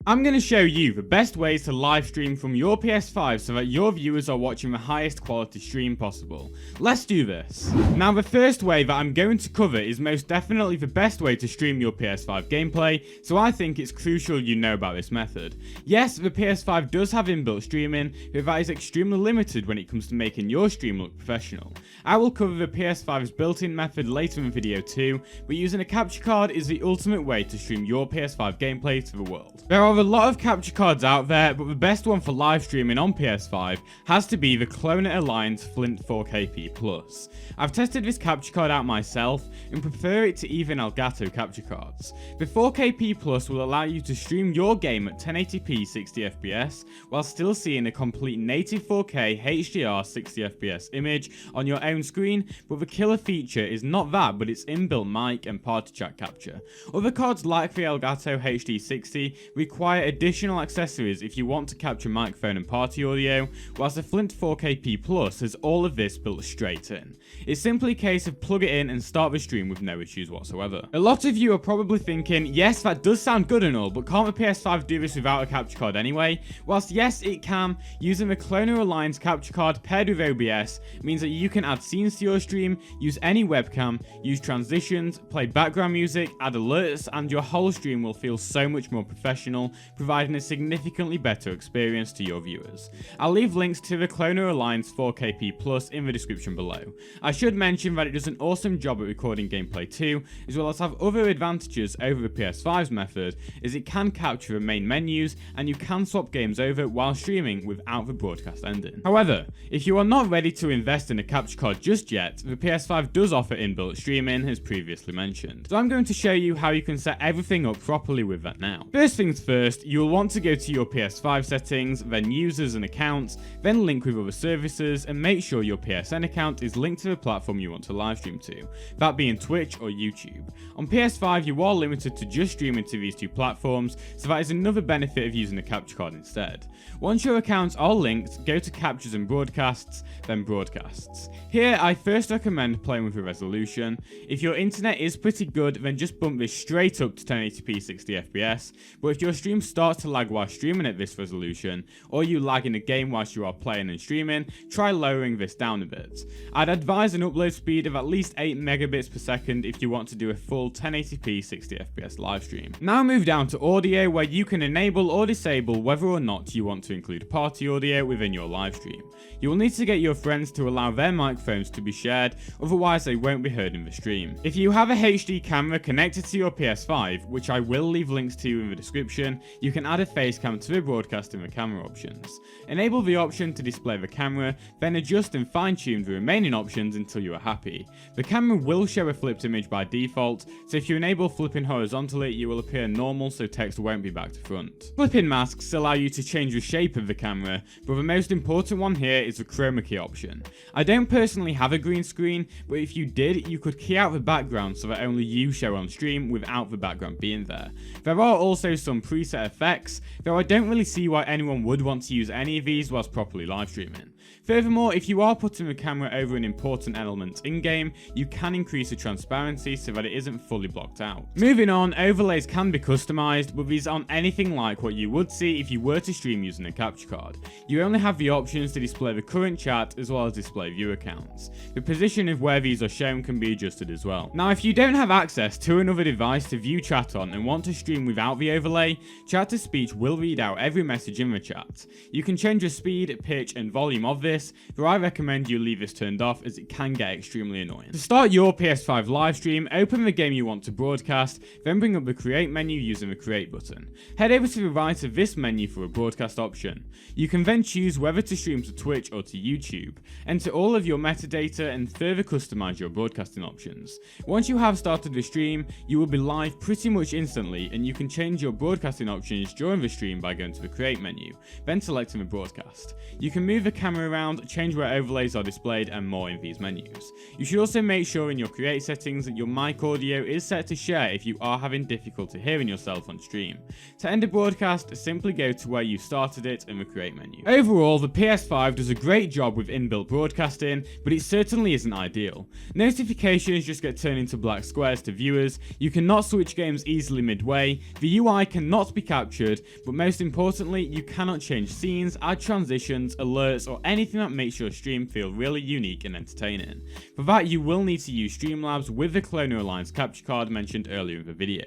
I'm going to show you the best ways to live stream from your PS5 so that your viewers are watching the highest quality stream possible. Let's do this. Now the first way that I'm going to cover is most definitely the best way to stream your PS5 gameplay, so I think it's crucial you know about this method. Yes, the PS5 does have inbuilt streaming, but that is extremely limited when it comes to making your stream look professional. I will cover the PS5's built-in method later in the video too, but using a capture card is the ultimate way to stream your PS5 gameplay to the world. There are a lot of capture cards out there, but the best one for live streaming on PS5 has to be the Cloner Alliance Fint 4KP+. I've tested this capture card out myself and prefer it to even Elgato capture cards. The 4KP+ will allow you to stream your game at 1080p 60fps while still seeing a complete native 4K HDR 60fps image on your own screen, but the killer feature is not that, but its inbuilt mic and party chat capture. Other cards like the Elgato HD 60 require additional accessories if you want to capture microphone and party audio, whilst the Fint 4KP+ has all of this built straight in. It's simply a case of plug it in and start the stream with no issues whatsoever. A lot of you are probably thinking, yes, that does sound good and all, but can't the PS5 do this without a capture card anyway? Whilst yes, it can, using the Cloner Alliance capture card paired with OBS means that you can add scenes to your stream, use any webcam, use transitions, play background music, add alerts, and your whole stream will feel so much more professional, providing a significantly better experience to your viewers. I'll leave links to the Cloner Alliance 4KP+ in the description below. I should mention that it does an awesome job at recording gameplay too, as well as have other advantages over the PS5's method, as it can capture the main menus and you can swap games over while streaming without the broadcast ending. However, if you are not ready to invest in a capture card just yet, the PS5 does offer inbuilt streaming as previously mentioned. So I'm going to show you how you can set everything up properly with that now. First things first, you will want to go to your PS5 settings, then users and accounts, then link with other services, and make sure your PSN account is linked to the platform you want to live stream to, that being Twitch or YouTube. On PS5 you are limited to just streaming to these two platforms, so that is another benefit of using a capture card instead. Once your accounts are linked, go to captures and broadcasts, then broadcasts. Here I first recommend playing with a resolution. If your internet is pretty good, then just bump this straight up to 1080p 60fps, but if your stream starts to lag while streaming at this resolution, or you lag in a game whilst you are playing and streaming, try lowering this down a bit. I'd advise an upload speed of at least 8 megabits per second if you want to do a full 1080p 60fps live stream. Now move down to audio, where you can enable or disable whether or not you want to include party audio within your live stream. You will need to get your friends to allow their microphones to be shared, otherwise they won't be heard in the stream. If you have a HD camera connected to your PS5, which I will leave links to in the description, you can add a face cam to the broadcast in the camera options. Enable the option to display the camera, then adjust and fine tune the remaining options until you are happy. The camera will show a flipped image by default, so if you enable flipping horizontally, you will appear normal so text won't be back to front. Flipping masks allow you to change the shape of the camera, but the most important one here is the chroma key option. I don't personally have a green screen, but if you did, you could key out the background so that only you show on stream without the background being there. There are also some preset effects, though I don't really see why anyone would want to use any of these whilst properly live streaming. Furthermore, if you are putting the camera over an important element in-game, you can increase the transparency so that it isn't fully blocked out. Moving on, overlays can be customized, but these aren't anything like what you would see if you were to stream using a capture card. You only have the options to display the current chat as well as display viewer counts. The position of where these are shown can be adjusted as well. Now, if you don't have access to another device to view chat on and want to stream without the overlay, chat to speech will read out every message in the chat. You can change the speed, pitch and volume of this, though I recommend you leave this turned off as it can get extremely annoying. To start your PS5 live stream, open the game you want to broadcast, then bring up the create menu using the create button. Head over to the right of this menu for a broadcast option. You can then choose whether to stream to Twitch or to YouTube. Enter all of your metadata and further customize your broadcasting options. Once you have started the stream, you will be live pretty much instantly, and you can change your broadcasting options during the stream by going to the create menu, then selecting the broadcast. You can move the camera around, change where overlays are displayed and more in these menus. You should also make sure in your create settings that your mic audio is set to share if you are having difficulty hearing yourself on stream. To end a broadcast, simply go to where you started it in the create menu. Overall, the PS5 does a great job with inbuilt broadcasting, but it certainly isn't ideal. Notifications just get turned into black squares to viewers, you cannot switch games easily midway, the UI cannot be captured, but most importantly, you cannot change scenes, add transitions, alerts, or anything that makes your stream feel really unique and entertaining. For that, you will need to use Streamlabs with the Cloner Alliance capture card mentioned earlier in the video.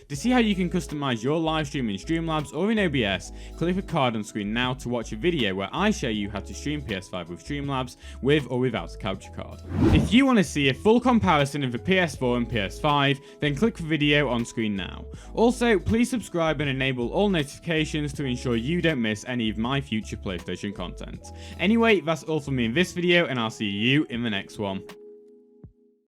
To see how you can customize your live stream in Streamlabs or in OBS, click the card on screen now to watch a video where I show you how to stream PS5 with Streamlabs with or without a capture card. If you want to see a full comparison of the PS4 and PS5, then click the video on screen now. Also, please subscribe and enable all notifications to ensure you don't miss any of my future PlayStation content. Anyway, that's all from me in this video, and I'll see you in the next one.